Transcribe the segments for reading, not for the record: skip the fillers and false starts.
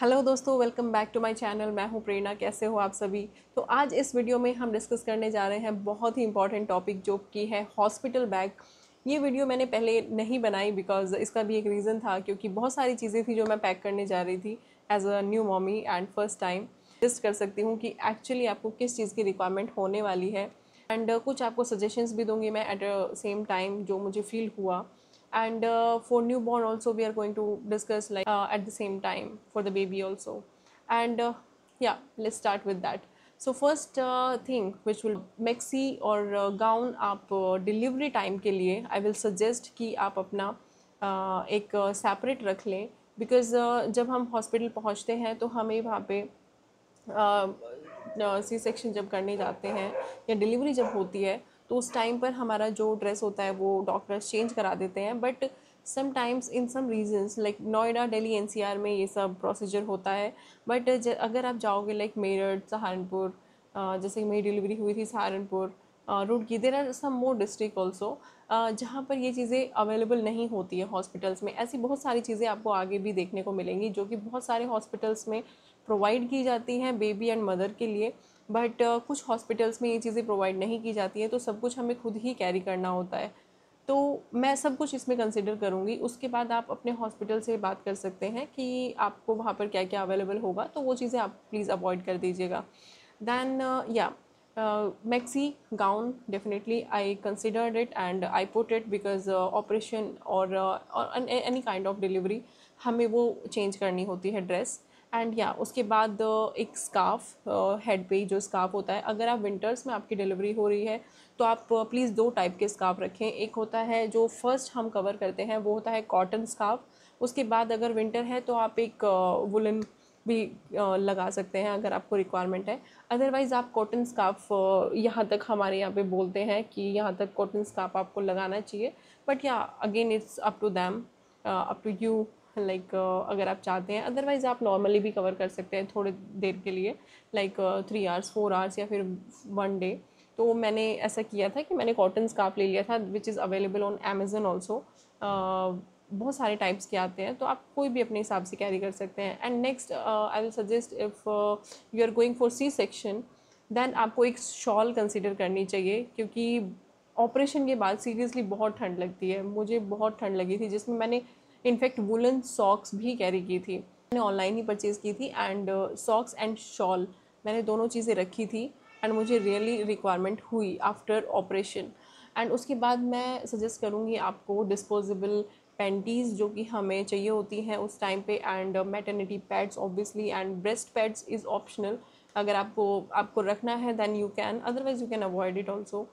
Hello दोस्तों, welcome back to my channel. मैं हूं प्रेरणा। कैसे हो आप सभी? तो आज इस वीडियो में हम डिस्कस करने जा रहे हैं बहुत ही इंपॉर्टेंट टॉपिक जो कि है हॉस्पिटल बैग। ये वीडियो मैंने पहले नहीं बनाई बिकॉज इसका भी एक रीज़न था, क्योंकि बहुत सारी चीज़ें थी जो मैं पैक करने जा रही थी as a new mommy and first time. Suggest कर सकती हूँ कि एक्चुअली आपको किस चीज़ की रिक्वायरमेंट होने वाली है एंड कुछ आपको सजेशंस भी दूंगी मैं एट अ सेम टाइम जो मुझे फील हुआ। And for newborn also we are going to discuss like at the same time for the baby also. And yeah, let's start with that. So first thing which will maxi or gown आप delivery time के लिए आई will suggest कि आप अपना एक separate रख लें। Because जब हम हॉस्पिटल पहुंचते हैं तो हमें वहाँ पे सी सेक्शन जब करने जाते हैं या डिलीवरी जब होती है तो उस टाइम पर हमारा जो ड्रेस होता है वो डॉक्टर्स चेंज करा देते हैं। But sometimes in some reasons like Noida, Delhi, NCR में ये सब प्रोसीजर होता है। बट अगर आप जाओगे लाइक मेरठ, सहारनपुर, जैसे मेरी डिलीवरी हुई थी Saharanpur, Roorkee, there are some more district also जहाँ पर ये चीज़ें अवेलेबल नहीं होती है हॉस्पिटल्स में। ऐसी बहुत सारी चीज़ें आपको आगे भी देखने को मिलेंगी जो कि बहुत सारे हॉस्पिटल्स में प्रोवाइड की जाती हैं बेबी एंड मदर के लिए। बट कुछ हॉस्पिटल्स में ये चीज़ें प्रोवाइड नहीं की जाती हैं, तो सब कुछ हमें खुद ही कैरी करना होता है। तो मैं सब कुछ इसमें कंसिडर करूँगी। उसके बाद आप अपने हॉस्पिटल से बात कर सकते हैं कि आपको वहाँ पर क्या क्या अवेलेबल होगा, तो वो चीज़ें आप प्लीज़ अवॉइड कर दीजिएगा। दैन या maxi gown, definitely I considered it and I put it because operation or any kind of delivery हमें वो चेंज करनी होती है ड्रेस। एंड या उसके बाद एक स्कार्फ, हेड पे जो स्कार्फ होता है, अगर आप विंटर्स में आपकी डिलीवरी हो रही है तो आप प्लीज़ दो टाइप के स्कार्फ रखें। एक होता है जो फर्स्ट हम कवर करते हैं, वो होता है कॉटन स्कार्फ। उसके बाद अगर विंटर है तो आप एक वुलन भी लगा सकते हैं अगर आपको रिक्वायरमेंट है। अदरवाइज़ आप कॉटन स्कार्फ, यहाँ तक हमारे यहाँ पे बोलते हैं कि यहाँ तक कॉटन स्कार्फ आपको लगाना चाहिए। बट या again it's up to them, up to you, like अगर आप चाहते हैं। अदरवाइज़ आप नॉर्मली भी कवर कर सकते हैं थोड़ी देर के लिए, लाइक 3 आवर्स, 4 आवर्स या फिर 1 डे। तो मैंने ऐसा किया था कि मैंने कॉटन स्कार्फ ले लिया था which is available on Amazon also. बहुत सारे टाइप्स के आते हैं, तो आप कोई भी अपने हिसाब से कैरी कर सकते हैं। And next I will suggest if you are going for C section, then आपको एक शॉल कंसिडर करनी चाहिए, क्योंकि ऑपरेशन के बाद सीरियसली बहुत ठंड लगती है। मुझे बहुत ठंड लगी थी, जिसमें मैंने इनफैक्ट वुलन सॉक्स भी कैरी की थी। मैंने ऑनलाइन ही परचेज़ की थी एंड सॉक्स एंड शॉल मैंने दोनों चीज़ें रखी थी एंड मुझे रियली रिक्वायरमेंट हुई आफ्टर ऑपरेशन। एंड उसके बाद मैं सजेस्ट करूँगी आपको डिस्पोजेबल पैंटीज़ जो कि हमें चाहिए होती हैं उस टाइम पे, and maternity pads obviously, and breast pads is optional. अगर आपको रखना है then you can, otherwise you can avoid it also.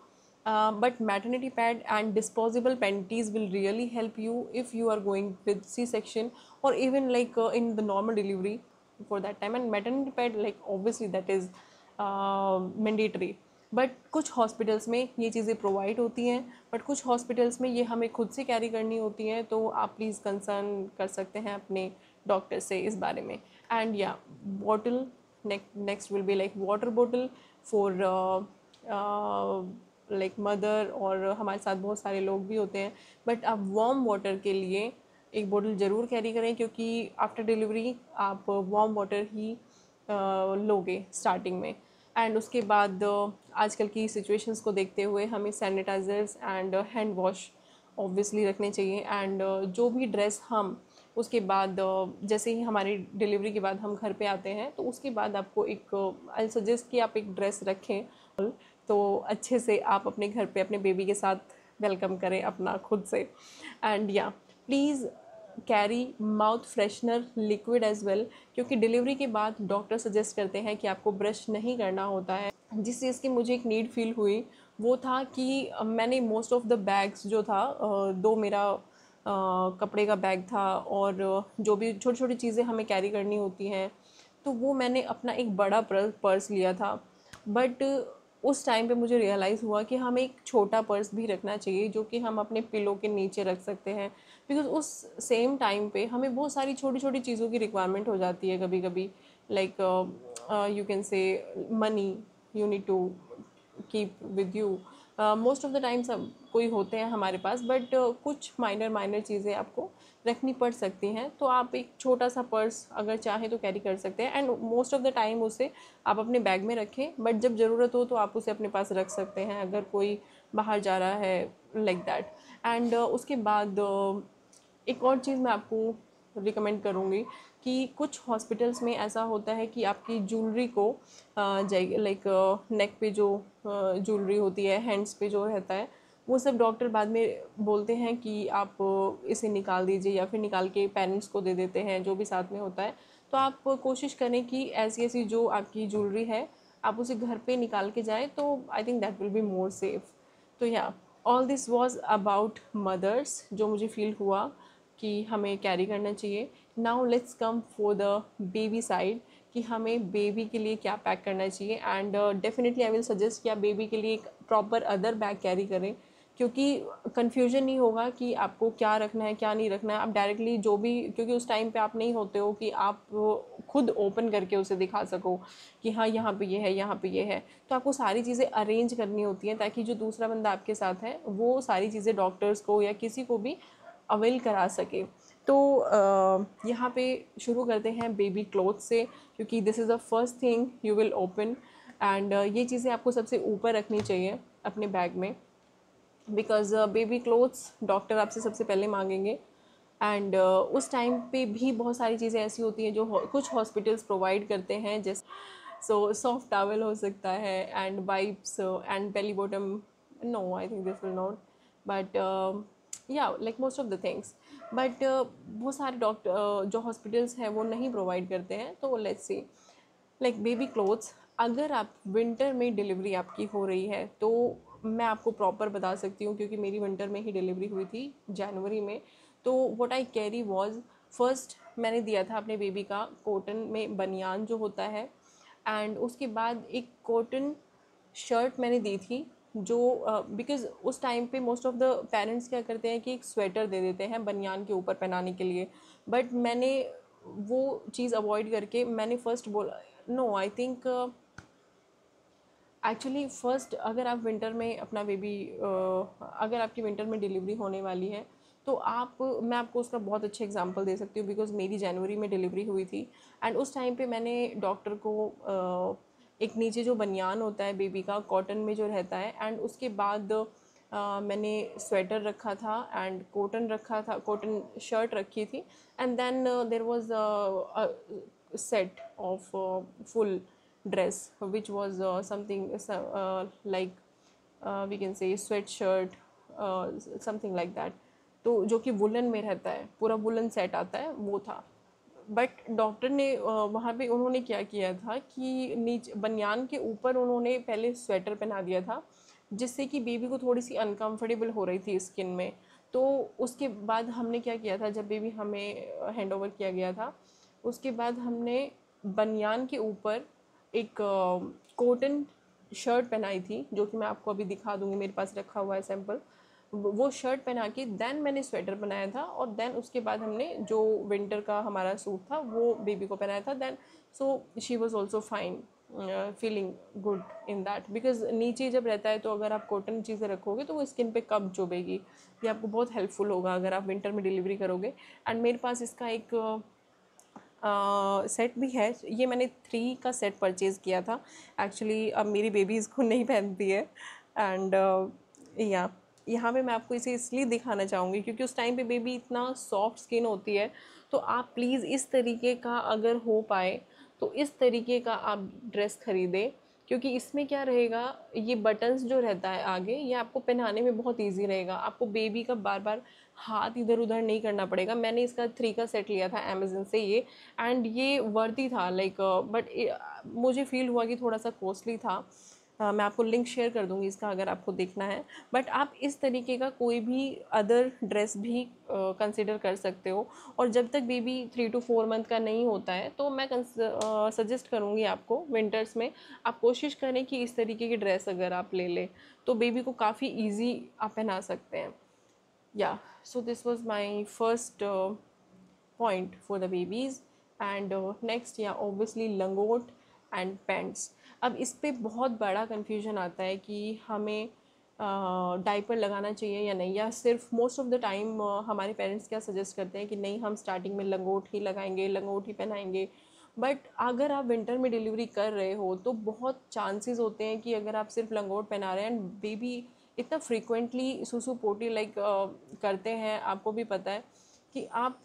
But maternity pad and disposable panties will really help you if you are going with C-section or even like in the normal delivery for that time. And maternity pad, like obviously that is mandatory. But कुछ hospitals में ये चीज़ें provide होती हैं, but कुछ hospitals में ये हमें खुद से कैरी करनी होती हैं। तो आप प्लीज़ कंसर्न कर सकते हैं अपने डॉक्टर से इस बारे में। एंड या bottle, next will be like water bottle for like mother, और हमारे साथ बहुत सारे लोग भी होते हैं। बट आप वार्म वाटर के लिए एक बोतल ज़रूर कैरी करें, क्योंकि आफ्टर डिलीवरी आप वार्म वाटर ही लोगे स्टार्टिंग में। एंड उसके बाद आजकल की सिचुएशंस को देखते हुए हमें sanitisers and hand wash obviously रखने चाहिए। एंड जो भी ड्रेस हम उसके बाद जैसे ही हमारी डिलीवरी के बाद हम घर पे आते हैं तो उसके बाद आपको एक आई सजेस्ट कि आप एक ड्रेस रखें, तो अच्छे से आप अपने घर पे अपने बेबी के साथ वेलकम करें अपना खुद से। एंड या please carry mouth freshener liquid as well, क्योंकि डिलीवरी के बाद डॉक्टर सजेस्ट करते हैं कि आपको ब्रश नहीं करना होता है। जिस चीज़ की मुझे एक नीड फील हुई वो था कि मैंने मोस्ट ऑफ द बैग्स जो था, दो मेरा कपड़े का बैग था और जो भी छोटी छोटी चीज़ें हमें कैरी करनी होती हैं, तो वो मैंने अपना एक बड़ा पर्स लिया था। बट उस टाइम पे मुझे रियलाइज़ हुआ कि हमें एक छोटा पर्स भी रखना चाहिए जो कि हम अपने पिलो के नीचे रख सकते हैं। बिकॉज़ उस सेम टाइम पे हमें बहुत सारी छोटी छोटी चीज़ों की रिक्वायरमेंट हो जाती है कभी कभी, like you can say money you need to keep with you, most of the time सब कोई होते हैं हमारे पास, बट कुछ माइनर चीज़ें आपको रखनी पड़ सकती हैं। तो आप एक छोटा सा पर्स अगर चाहें तो कैरी कर सकते हैं, and most of the time उसे आप अपने बैग में रखें, बट जब ज़रूरत हो तो आप उसे अपने पास रख सकते हैं अगर कोई बाहर जा रहा है, लाइक दैट। एंड उसके बाद एक और चीज़ मैं आपको रिकमेंड करूँगी कि कुछ हॉस्पिटल्स में ऐसा होता है कि आपकी ज्वेलरी को लाइक नेक पे जो ज्वेलरी होती है, हैंड्स पे जो रहता है, वो सब डॉक्टर बाद में बोलते हैं कि आप इसे निकाल दीजिए, या फिर निकाल के पेरेंट्स को दे देते हैं जो भी साथ में होता है। तो आप कोशिश करें कि ऐसी ऐसी जो आपकी ज्वेलरी है आप उसे घर पे निकाल के जाएं, तो I think that will be more safe. तो या all this was about mother's, जो मुझे फील हुआ कि हमें कैरी करना चाहिए। Now let's come for the baby side, कि हमें बेबी के लिए क्या पैक करना चाहिए। And definitely I will suggest कि आप बेबी के लिए एक प्रॉपर अदर बैग कैरी करें, क्योंकि कन्फ्यूजन नहीं होगा कि आपको क्या रखना है क्या नहीं रखना है। आप डायरेक्टली जो भी, क्योंकि उस टाइम पे आप नहीं होते हो कि आप खुद ओपन करके उसे दिखा सको कि हाँ यहाँ पे ये है, यहाँ पे ये है। तो आपको सारी चीज़ें अरेंज करनी होती हैं ताकि जो दूसरा बंदा आपके साथ है वो सारी चीज़ें डॉक्टर्स को या किसी को भी अवेल करा सके। तो यहाँ पे शुरू करते हैं बेबी क्लोथ से, क्योंकि this is the first thing you will open. And ये चीज़ें आपको सबसे ऊपर रखनी चाहिए अपने बैग में, बिकॉज बेबी क्लोथ्स डॉक्टर आपसे सबसे पहले मांगेंगे। एंड उस टाइम पे भी बहुत सारी चीज़ें ऐसी होती हैं जो कुछ हॉस्पिटल्स प्रोवाइड करते हैं, जैसे सो सॉफ्ट टावल हो सकता है, and wipes and belly bottom. No, I think this will not, but yeah like most of the things. बट बहुत सारे डॉक्टर जो हॉस्पिटल्स हैं वो नहीं प्रोवाइड करते हैं। तो let's see, like baby clothes, अगर आप विंटर में डिलीवरी आपकी हो रही है तो मैं आपको प्रॉपर बता सकती हूँ, क्योंकि मेरी विंटर में ही डिलीवरी हुई थी जनवरी में। तो what I carry was, first मैंने दिया था अपने बेबी का कॉटन में बनियान जो होता है, एंड उसके बाद एक कॉटन शर्ट मैंने दी थी, जो बिकॉज़ उस टाइम पे मोस्ट ऑफ द पेरेंट्स क्या करते हैं कि एक स्वेटर दे देते हैं बनियान के ऊपर पहनाने के लिए। बट मैंने वो चीज़ अवॉइड करके मैंने फ़र्स्ट बोला, no I think actually first, अगर आप विंटर में अपना बेबी अगर आपकी विंटर में डिलीवरी होने वाली है तो मैं आपको उसका बहुत अच्छा एग्जांपल दे सकती हूँ, बिकॉज़ मेरी जनवरी में डिलीवरी हुई थी। एंड उस टाइम पे मैंने डॉक्टर को एक नीचे जो बनियान होता है बेबी का कॉटन में जो रहता है, एंड उसके बाद मैंने स्वेटर रखा था एंड कॉटन रखा था, कॉटन शर्ट रखी थी। And then there was set of full dress which was something like we can say sweatshirt, something like that, तो जो कि वुलन में रहता है, पूरा वुलन सेट आता है, वो था। बट डॉक्टर ने वहाँ पे उन्होंने क्या किया था कि नीचे बनियान के ऊपर उन्होंने पहले स्वेटर पहना दिया था, जिससे कि बेबी को थोड़ी सी अनकंफर्टेबल हो रही थी स्किन में। तो उसके बाद हमने क्या किया था, जब बेबी हमें हैंड ओवर किया गया था उसके बाद हमने बनियान के ऊपर एक कॉटन शर्ट पहनाई थी, जो कि मैं आपको अभी दिखा दूंगी, मेरे पास रखा हुआ है सैम्पल। वो शर्ट पहना के देन मैंने स्वेटर बनाया था, और देन उसके बाद हमने जो विंटर का हमारा सूट था वो बेबी को पहनाया था। Then so she was also fine, feeling good in that, because नीचे जब रहता है तो अगर आप कॉटन चीज़ें रखोगे तो वो स्किन पे कब चुभेगी। ये आपको बहुत हेल्पफुल होगा अगर आप विंटर में डिलीवरी करोगे। एंड मेरे पास इसका एक सेट भी है, ये मैंने 3 का सेट परचेज़ किया था एक्चुअली। अब मेरी बेबी इसको नहीं पहनती है। एंड या यहाँ पे मैं आपको इसे इसलिए दिखाना चाहूँगी क्योंकि उस टाइम पे बेबी इतना सॉफ्ट स्किन होती है। तो आप प्लीज़ इस तरीके का अगर हो पाए तो इस तरीके का आप ड्रेस ख़रीदें, क्योंकि इसमें क्या रहेगा, ये बटन्स जो रहता है आगे, ये आपको पहनाने में बहुत इजी रहेगा। आपको बेबी का बार बार हाथ इधर उधर नहीं करना पड़ेगा। मैंने इसका 3 का सेट लिया था अमेज़न से ये, एंड ये वर्दी था लाइक, बट मुझे फील हुआ कि थोड़ा सा कॉस्टली था। मैं आपको लिंक शेयर कर दूंगी इसका अगर आपको देखना है। बट आप इस तरीके का कोई भी अदर ड्रेस भी कंसिडर कर सकते हो। और जब तक बेबी 3 to 4 मंथ का नहीं होता है तो मैं सजेस्ट करूँगी आपको विंटर्स में आप कोशिश करें कि इस तरीके की ड्रेस अगर आप ले लें तो बेबी को काफ़ी ईजी आप पहना सकते हैं। या so this was my first point for the babies। and next या obviously लंगोट एंड पैंट्स। अब इस पे बहुत बड़ा कन्फ्यूजन आता है कि हमें डायपर लगाना चाहिए या नहीं, या सिर्फ मोस्ट ऑफ द टाइम हमारे पेरेंट्स क्या सजेस्ट करते हैं कि नहीं हम स्टार्टिंग में लंगोट ही लगाएंगे, लंगोट ही पहनाएंगे। बट अगर आप विंटर में डिलीवरी कर रहे हो तो बहुत चांसेस होते हैं कि अगर आप सिर्फ लंगोट पहना रहे हैं एंड बेबी इतना फ्रीक्वेंटली सुसु पोटी लाइक करते हैं, आपको भी पता है कि आप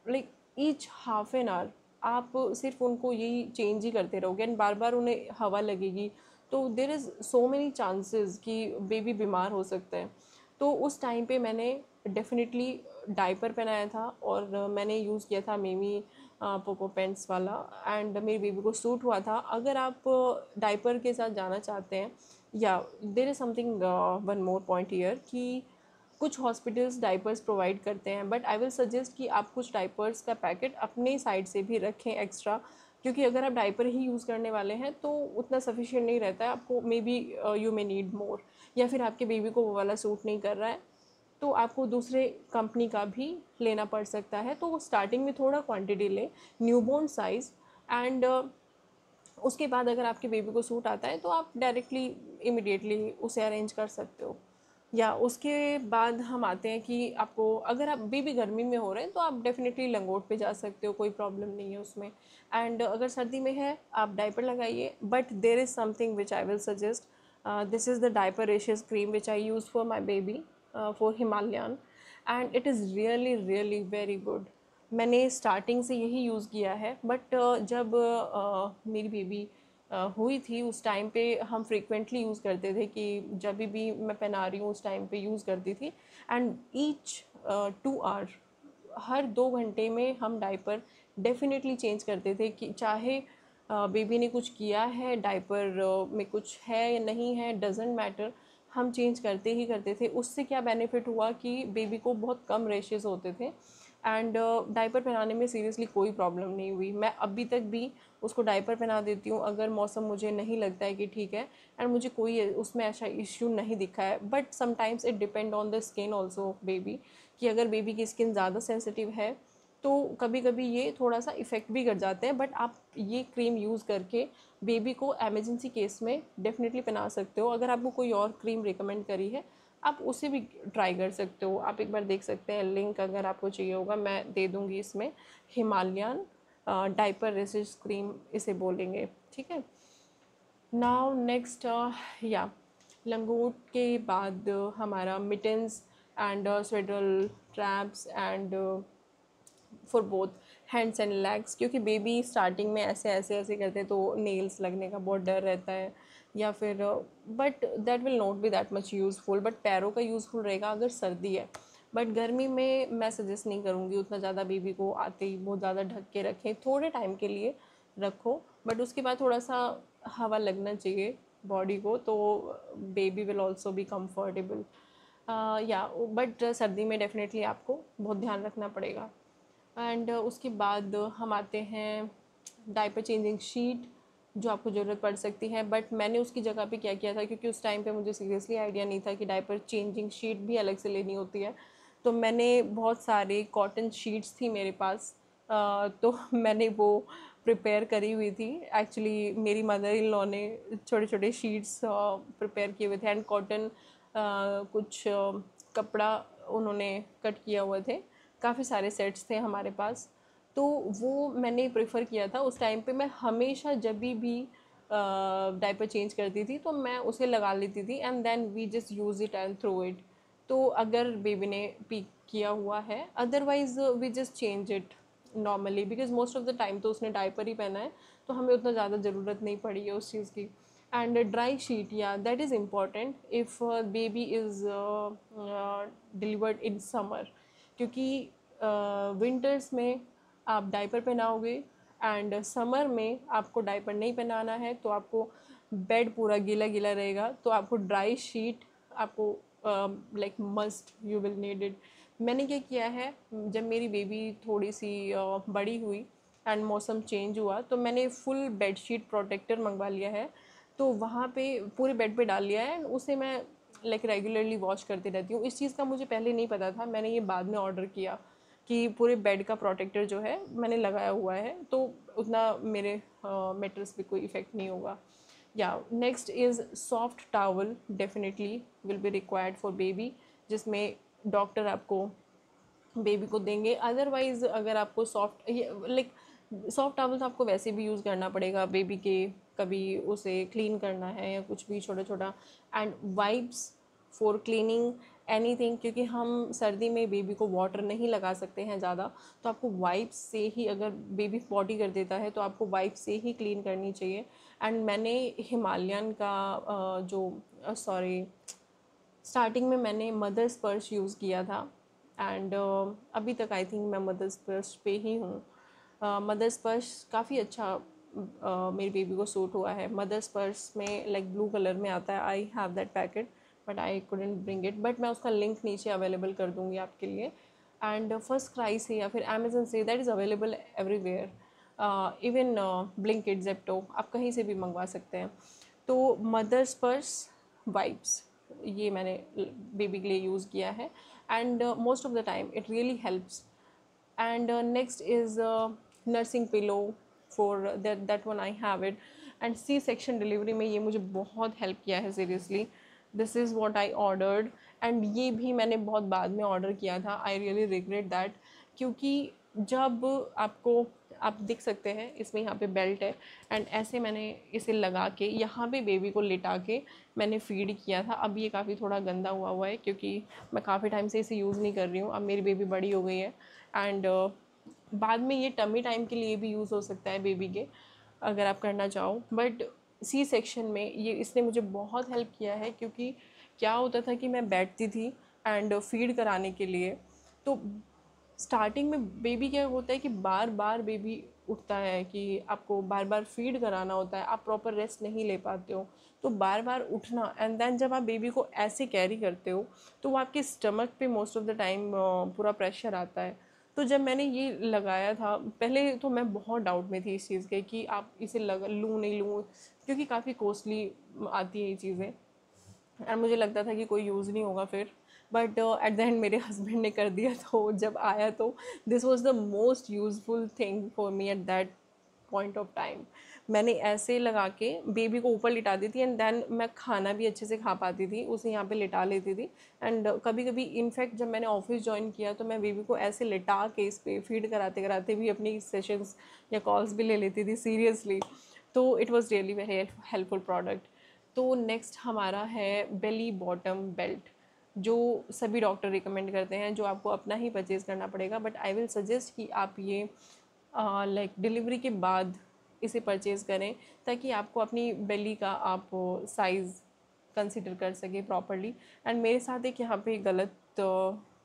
like each half an hour आप सिर्फ उनको यही चेंज ही करते रहोगे एंड बार बार उन्हें हवा लगेगी, तो there is so many chances कि बेबी बीमार हो सकता है। तो उस टाइम पे मैंने डेफिनेटली डायपर पहनाया था और मैंने यूज़ किया था मेमी पोपो पेंट्स वाला एंड मेरी बेबी को सूट हुआ था। अगर आप डायपर के साथ जाना चाहते हैं, या देर is something one more point here कि कुछ हॉस्पिटल्स डाइपर्स प्रोवाइड करते हैं, बट आई विल सजेस्ट कि आप कुछ डाइपर्स का पैकेट अपने साइड से भी रखें एक्स्ट्रा, क्योंकि अगर आप डाइपर ही यूज़ करने वाले हैं तो उतना सफिशिएंट नहीं रहता है, आपको may be you may need more, या फिर आपके बेबी को वो वाला सूट नहीं कर रहा है तो आपको दूसरे कंपनी का भी लेना पड़ सकता है। तो वो स्टार्टिंग में थोड़ा क्वांटिटी लें, न्यूबॉर्न साइज़, एंड उसके बाद अगर आपके बेबी को सूट आता है तो आप डायरेक्टली इमिडिएटली उसे अरेंज कर सकते हो। या उसके बाद हम आते हैं कि आपको अगर आप बेबी गर्मी में हो रहे हैं तो आप डेफिनेटली लंगोट पे जा सकते हो, कोई प्रॉब्लम नहीं है उसमें। एंड अगर सर्दी में है आप डायपर लगाइए, but there is something which I will suggest, this is the diaper rashes cream which I use for my baby for Himalayan, and it is really really very good. मैंने स्टार्टिंग से यही use किया है, but जब मेरी baby हुई थी उस टाइम पे हम फ्रीक्वेंटली यूज़ करते थे कि जब भी मैं पहना रही हूँ उस टाइम पे यूज़ करती थी, एंड ईच 2 आवर हर 2 घंटे में हम डायपर डेफिनेटली चेंज करते थे कि चाहे बेबी ने कुछ किया है, डायपर में कुछ है या नहीं है, डजेंट मैटर, हम चेंज करते ही करते थे। उससे क्या बेनिफिट हुआ कि बेबी को बहुत कम रैशेज़ होते थे एंड डायपर पहनाने में सीरियसली कोई प्रॉब्लम नहीं हुई। मैं अभी तक भी उसको डायपर पहना देती हूँ अगर मौसम मुझे नहीं लगता है कि ठीक है, एंड मुझे कोई उसमें ऐसा इश्यू नहीं दिखा है। But sometimes it depend on the skin also of baby, कि अगर बेबी की स्किन ज़्यादा सेंसिटिव है तो कभी कभी ये थोड़ा सा इफ़ेक्ट भी कर जाते हैं। बट आप ये क्रीम यूज़ करके बेबी को एमरजेंसी केस में डेफिनेटली पहना सकते हो। अगर आपको कोई और क्रीम रिकमेंड करी है आप उसे भी ट्राई कर सकते हो, आप एक बार देख सकते हैं, लिंक अगर आपको चाहिए होगा मैं दे दूँगी इसमें। हिमालयन डायपर रेसिस क्रीम इसे बोलेंगे, ठीक है। नाउ नेक्स्ट, या लंगोट के बाद हमारा mittens and swaddle traps and for both hands and legs, क्योंकि बेबी स्टार्टिंग में ऐसे ऐसे ऐसे करते हैं तो नेल्स लगने का बहुत डर रहता है, या फिर but that will not be that much useful, but पैरों का यूज़फुल रहेगा अगर सर्दी है। बट गर्मी में मैं सजेस्ट नहीं करूँगी उतना ज़्यादा बेबी को आते ही बहुत ज़्यादा ढक के रखें, थोड़े टाइम के लिए रखो, बट उसके बाद थोड़ा सा हवा लगना चाहिए बॉडी को, तो baby will also be comfortable. या बट सर्दी में डेफिनेटली आपको बहुत ध्यान रखना पड़ेगा। एंड उसके बाद हम आते हैं डायपर चेंजिंग शीट, जो आपको ज़रूरत पड़ सकती है। बट मैंने उसकी जगह पे क्या किया था, क्योंकि उस टाइम पे मुझे सीरियसली आइडिया नहीं था कि डायपर चेंजिंग शीट भी अलग से लेनी होती है, तो मैंने बहुत सारे कॉटन शीट्स थी मेरे पास, तो मैंने वो प्रिपेयर करी हुई थी। एक्चुअली मेरी मदर इन लॉ ने छोटे छोटे शीट्स प्रिपेयर किए हुए थे एंड कॉटन कुछ कपड़ा उन्होंने कट किया हुए थे, काफ़ी सारे सेट्स थे हमारे पास, तो वो मैंने प्रेफर किया था। उस टाइम पे मैं हमेशा जब भी डायपर चेंज करती थी तो मैं उसे लगा लेती थी and then we just use it and throw it. तो अगर बेबी ने पी किया हुआ है, otherwise we just change it normally, because most of the time तो उसने डायपर ही पहना है, तो हमें उतना ज़्यादा ज़रूरत नहीं पड़ी है उस चीज़ की। एंड ड्राई शीट, या that is important if baby is delivered in summer, क्योंकि विंटर्स में आप डायपर पहनाओगे एंड समर में आपको डायपर नहीं पहनाना है, तो आपको बेड पूरा गीला गीला रहेगा, तो आपको ड्राई शीट आपको like must you will need it. मैंने क्या किया है, जब मेरी बेबी थोड़ी सी बड़ी हुई एंड मौसम चेंज हुआ तो मैंने फुल बेडशीट प्रोटेक्टर मंगवा लिया है, तो वहाँ पे पूरे बेड पे डाल लिया है एंड उसे मैं लाइक रेगुलरली वॉश करती रहती हूँ। इस चीज़ का मुझे पहले नहीं पता था, मैंने ये बाद में ऑर्डर किया कि पूरे बेड का प्रोटेक्टर जो है मैंने लगाया हुआ है, तो उतना मेरे मेटर्स पे कोई इफ़ेक्ट नहीं होगा। या next is soft towel definitely will be required for baby, जिसमें डॉक्टर आपको बेबी को देंगे। अदरवाइज़ अगर आपको सॉफ्ट लाइक सॉफ्ट टॉवल तो आपको वैसे भी यूज़ करना पड़ेगा बेबी के, कभी उसे क्लीन करना है या कुछ भी छोटा छोटा। And wipes for cleaning anything, क्योंकि हम सर्दी में बेबी को वाटर नहीं लगा सकते हैं ज़्यादा, तो आपको वाइप्स से ही, अगर बेबी पॉटी कर देता है तो आपको वाइप से ही क्लीन करनी चाहिए। एंड मैंने हिमालयन का जो सॉरी स्टार्टिंग में मैंने मदर्स पर्स यूज़ किया था। एंड अभी तक आई थिंक मैं मदर्स पर्स पे ही हूँ। मदर्स पर्स काफ़ी अच्छा मेरी बेबी को सूट हुआ है। मदर्स पर्स में लाइक ब्लू कलर में आता है, I have that packet but I couldn't bring it, but मैं उसका लिंक नीचे अवेलेबल कर दूँगी आपके लिए। एंड फर्स्ट क्राई से या फिर अमेजन से, that is available everywhere, even Blinkit, Zepto, आप कहीं से भी मंगवा सकते हैं। तो मदर्स पर्स वाइप्स ये मैंने बेबी के लिए यूज़ किया है। And most of the time it really helps. And next is nursing pillow, for that one I have it. And C section delivery में ये मुझे बहुत हेल्प किया है seriously. This is what I ordered. And ये भी मैंने बहुत बाद में ऑर्डर किया था, आई रियली रिग्रेट दैट, क्योंकि जब आपको, आप देख सकते हैं इसमें यहाँ पे बेल्ट है, एंड ऐसे मैंने इसे लगा के यहाँ पे बेबी को लिटा के मैंने फीड किया था। अब ये काफ़ी थोड़ा गंदा हुआ हुआ है क्योंकि मैं काफ़ी टाइम से इसे यूज़ नहीं कर रही हूँ, अब मेरी बेबी बड़ी हो गई है। एंड बाद में ये टमी टाइम के लिए भी यूज़ हो सकता है बेबी के, अगर आप करना चाहो। बट सी सेक्शन में ये इसने मुझे बहुत हेल्प किया है, क्योंकि क्या होता था कि मैं बैठती थी एंड फीड कराने के लिए, तो स्टार्टिंग में बेबी क्या होता है कि बार बार बेबी उठता है कि आपको बार बार फीड कराना होता है, आप प्रॉपर रेस्ट नहीं ले पाते हो, तो बार बार उठना। एंड देन जब आप बेबी को ऐसे कैरी करते हो तो वो आपके स्टमक पे मोस्ट ऑफ द टाइम पूरा प्रेशर आता है। तो जब मैंने ये लगाया था, पहले तो मैं बहुत डाउट में थी इस चीज़ के कि आप इसे लूँ नहीं लूँ, क्योंकि काफ़ी कॉस्टली आती है ये चीज़ें, और मुझे लगता था कि कोई यूज़ नहीं होगा फिर। बट एट द एंड मेरे हस्बैंड ने कर दिया, तो जब आया तो this was the most useful thing for me at that point of time. मैंने ऐसे लगा के बेबी को ऊपर लिटा दी थी, एंड देन मैं खाना भी अच्छे से खा पाती थी, उसे यहाँ पे लिटा लेती थी। एंड कभी कभी इनफैक्ट जब मैंने ऑफिस ज्वाइन किया तो मैं बेबी को ऐसे लिटा के इस पे फीड कराते कराते भी अपनी सेशंस या कॉल्स भी ले लेती थी सीरियसली। तो it was really very helpful product. तो नेक्स्ट हमारा है बेली बॉटम बेल्ट, जो सभी डॉक्टर रिकमेंड करते हैं, जो आपको अपना ही परचेज़ करना पड़ेगा, बट आई विल सजेस्ट कि आप ये लाइक डिलीवरी के बाद इसे परचेज़ करें, ताकि आपको अपनी बेली का आप साइज़ कंसिडर कर सके प्रॉपरली। एंड मेरे साथ एक यहाँ पे गलत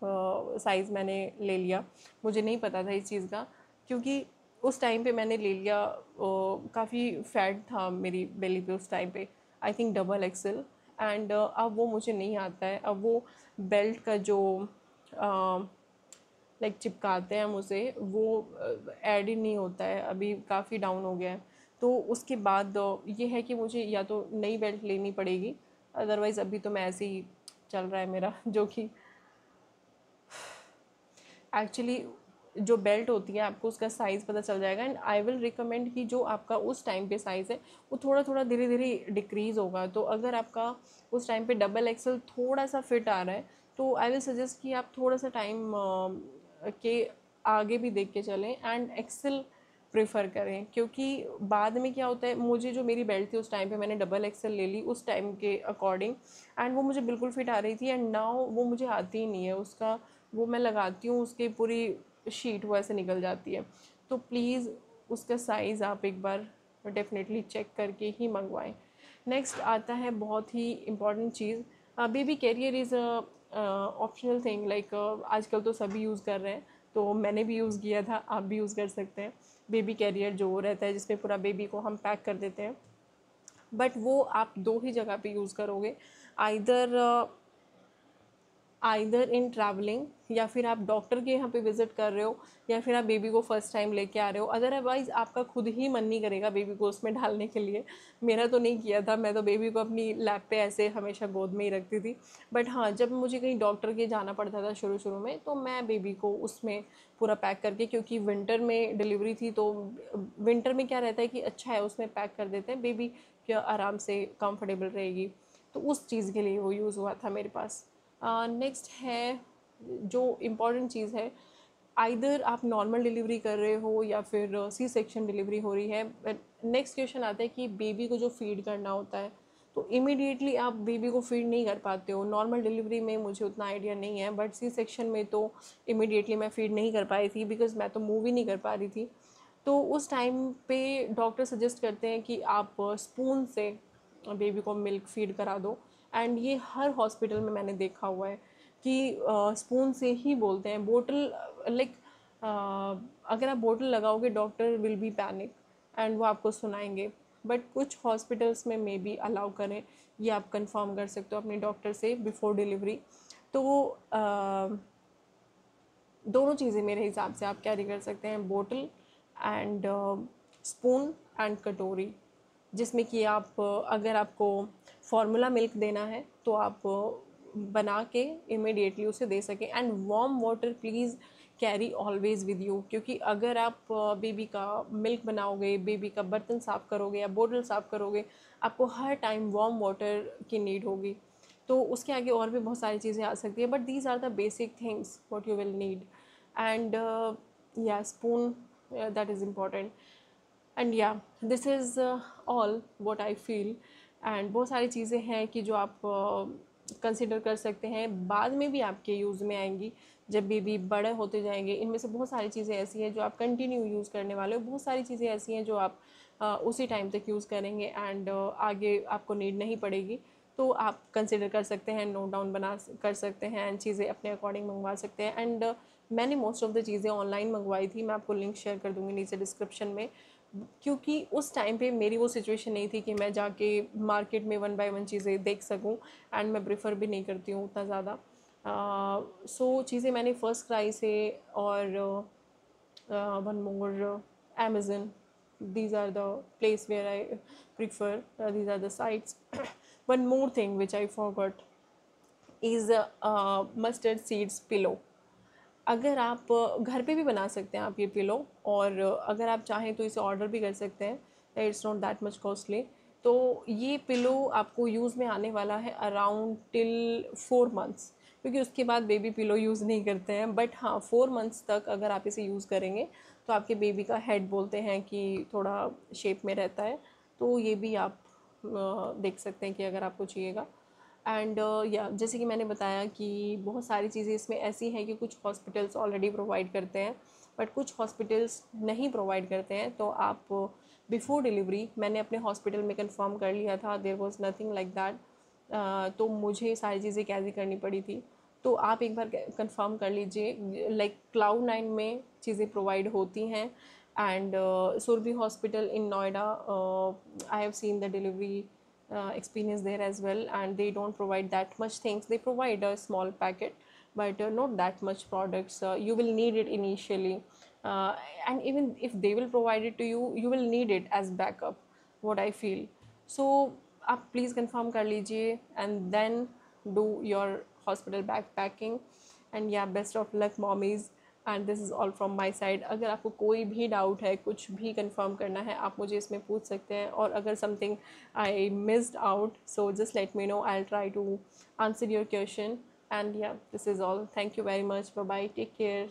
साइज़ मैंने ले लिया, मुझे नहीं पता था इस चीज़ का, क्योंकि उस टाइम पे मैंने ले लिया, काफ़ी फैट था मेरी बेली पे उस टाइम पे, I think double XL. And अब वो मुझे नहीं आता है, अब वो बेल्ट का जो लाइक चिपकाते हैं हम उसे, वो ऐड ही नहीं होता है, अभी काफ़ी डाउन हो गया है। तो उसके बाद ये है कि मुझे या तो नई बेल्ट लेनी पड़ेगी, अदरवाइज़ अभी तो मैं ऐसे ही चल रहा है मेरा, जो कि एक्चुअली जो बेल्ट होती है आपको उसका साइज़ पता चल जाएगा। एंड आई विल रिकमेंड कि जो आपका उस टाइम पे साइज़ है वो थोड़ा थोड़ा धीरे धीरे डिक्रीज़ होगा। तो अगर आपका उस टाइम पे डबल एक्सल थोड़ा सा फिट आ रहा है, तो आई विल सजेस्ट कि आप थोड़ा सा टाइम के आगे भी देख के चलें एंड एक्सेल प्रेफर करें, क्योंकि बाद में क्या होता है, मुझे जो मेरी बेल्ट थी उस टाइम पे मैंने डबल एक्सेल ले ली उस टाइम के अकॉर्डिंग, एंड वो मुझे बिल्कुल फिट आ रही थी, एंड नाउ वो मुझे आती ही नहीं है उसका, वो मैं लगाती हूँ उसकी पूरी शीट वो ऐसे निकल जाती है। तो प्लीज़ उसका साइज़ आप एक बार डेफिनेटली चेक करके ही मंगवाएं। नेक्स्ट आता है बहुत ही इम्पॉर्टेंट चीज़, baby carrier is optional thing, like आजकल तो सभी यूज़ कर रहे हैं, तो मैंने भी यूज़ किया था, आप भी यूज़ कर सकते हैं। बेबी कैरियर जो रहता है जिसमें पूरा बेबी को हम पैक कर देते हैं, बट वो आप दो ही जगह पे यूज़ करोगे, आइदर आइदर इन ट्रैवलिंग, या फिर आप डॉक्टर के यहाँ पे विजिट कर रहे हो, या फिर आप बेबी को फर्स्ट टाइम लेके आ रहे हो। अदरवाइज़ आपका खुद ही मन नहीं करेगा बेबी को उसमें डालने के लिए। मेरा तो नहीं किया था, मैं तो बेबी को अपनी लैप पे ऐसे हमेशा गोद में ही रखती थी। बट हाँ, जब मुझे कहीं डॉक्टर के जाना पड़ता था शुरू शुरू में, तो मैं बेबी को उसमें पूरा पैक करके, क्योंकि विंटर में डिलीवरी थी, तो विंटर में क्या रहता है कि अच्छा है उसमें पैक कर देते हैं, बेबी क्या आराम से कंफर्टेबल रहेगी। तो उस चीज़ के लिए वो यूज़ हुआ था मेरे पास। नेक्स्ट है जो इम्पॉर्टेंट चीज़ है, आइदर आप नॉर्मल डिलीवरी कर रहे हो या फिर सी सेक्शन डिलीवरी हो रही है। नेक्स्ट क्वेश्चन आता है कि बेबी को जो फीड करना होता है, तो इमीडिएटली आप बेबी को फीड नहीं कर पाते हो। नॉर्मल डिलीवरी में मुझे उतना आइडिया नहीं है, बट सी सेक्शन में तो इमीडिएटली मैं फीड नहीं कर पाई थी, बिकॉज मैं तो मूव ही नहीं कर पा रही थी। तो उस टाइम पे डॉक्टर सजेस्ट करते हैं कि आप स्पून से बेबी को मिल्क फीड करा दो। एंड ये हर हॉस्पिटल में मैंने देखा हुआ है कि स्पून से ही बोलते हैं। बोतल लाइक अगर आप बोतल लगाओगे, doctor will be panic and वो आपको सुनाएंगे। बट कुछ हॉस्पिटल्स में मे बी अलाउ करें, ये आप कंफर्म कर सकते हो अपने डॉक्टर से बिफोर डिलीवरी। तो दोनों चीज़ें मेरे हिसाब से आप कैरी कर सकते हैं, बोतल एंड स्पून एंड कटोरी, जिसमें कि आप अगर आपको फार्मूला मिल्क देना है तो आप बना के इमिडिएटली उसे दे सकें। And warm water please carry always with you, क्योंकि अगर आप बेबी का मिल्क बनाओगे, बेबी का बर्तन साफ़ करोगे या बोतल साफ़ करोगे, आपको हर टाइम वार्म वाटर की नीड होगी। तो उसके आगे और भी बहुत सारी चीज़ें आ सकती है, but these are the basic things what you will need. And yeah spoon, that is important. And yeah this is all what I feel. And बहुत सारी चीज़ें हैं कि जो आप कंसिडर कर सकते हैं, बाद में भी आपके यूज़ में आएंगी जब बेबी बड़े होते जाएंगे। इनमें से बहुत सारी चीज़ें ऐसी हैं जो आप कंटिन्यू यूज़ करने वाले हो, बहुत सारी चीज़ें ऐसी हैं जो आप उसी टाइम तक यूज़ करेंगे एंड आगे आपको नीड नहीं पड़ेगी। तो आप कंसिडर कर सकते हैं, नोट डाउन कर सकते हैं एंड चीज़ें अपने अकॉर्डिंग मंगवा सकते हैं। एंड मैंने मोस्ट ऑफ द चीज़ें ऑनलाइन मंगवाई थी, मैं आपको लिंक शेयर कर दूँगी नीचे डिस्क्रिप्शन में, क्योंकि उस टाइम पे मेरी वो सिचुएशन नहीं थी कि मैं जाके मार्केट में वन बाय वन चीज़ें देख सकूं। एंड मैं प्रेफर भी नहीं करती हूँ उतना ज़्यादा। सो चीज़ें मैंने फर्स्ट क्राई से और one more Amazon, these are the place where I prefer, these are the sites. One more thing which I forgot is mustard seeds pillow. अगर आप घर पे भी बना सकते हैं आप ये पिलो, और अगर आप चाहें तो इसे ऑर्डर भी कर सकते हैं, it's not that much costly. तो ये पिलो आपको यूज़ में आने वाला है अराउंड टिल 4 मंथ्स, क्योंकि उसके बाद बेबी पिलो यूज़ नहीं करते हैं। बट हाँ, 4 मंथ्स तक अगर आप इसे यूज़ करेंगे तो आपके बेबी का हेड बोलते हैं कि थोड़ा शेप में रहता है। तो ये भी आप देख सकते हैं कि अगर आपको चाहिएगा। एंड या जैसे कि मैंने बताया कि बहुत सारी चीज़ें इसमें ऐसी हैं कि कुछ हॉस्पिटल्स ऑलरेडी प्रोवाइड करते हैं, बट कुछ हॉस्पिटल्स नहीं प्रोवाइड करते हैं। तो आप बिफोर डिलीवरी, मैंने अपने हॉस्पिटल में कंफर्म कर लिया था, there was nothing like that. तो मुझे सारी चीज़ें कैरी करनी पड़ी थी। तो आप एक बार कंफर्म कर लीजिए, लाइक Cloud9 में चीज़ें प्रोवाइड होती हैं। And Surabhi hospital in Noida, I have seen the delivery experience there as well, and they don't provide that much things. They provide a small packet, but not that much products. You will need it initially, uh, and even if they will provide it to you, you will need it as backup, what I feel. So आप please confirm कर लीजिए and then do your hospital backpacking. And yeah, best of luck mommies, and this is all from my side. अगर आपको कोई भी doubt है, कुछ भी कंफर्म करना है, आप मुझे इसमें पूछ सकते हैं। और अगर something I missed out, so just let me know, I will try to answer your question. And yeah, this is all. Thank you very much, bye bye, take care.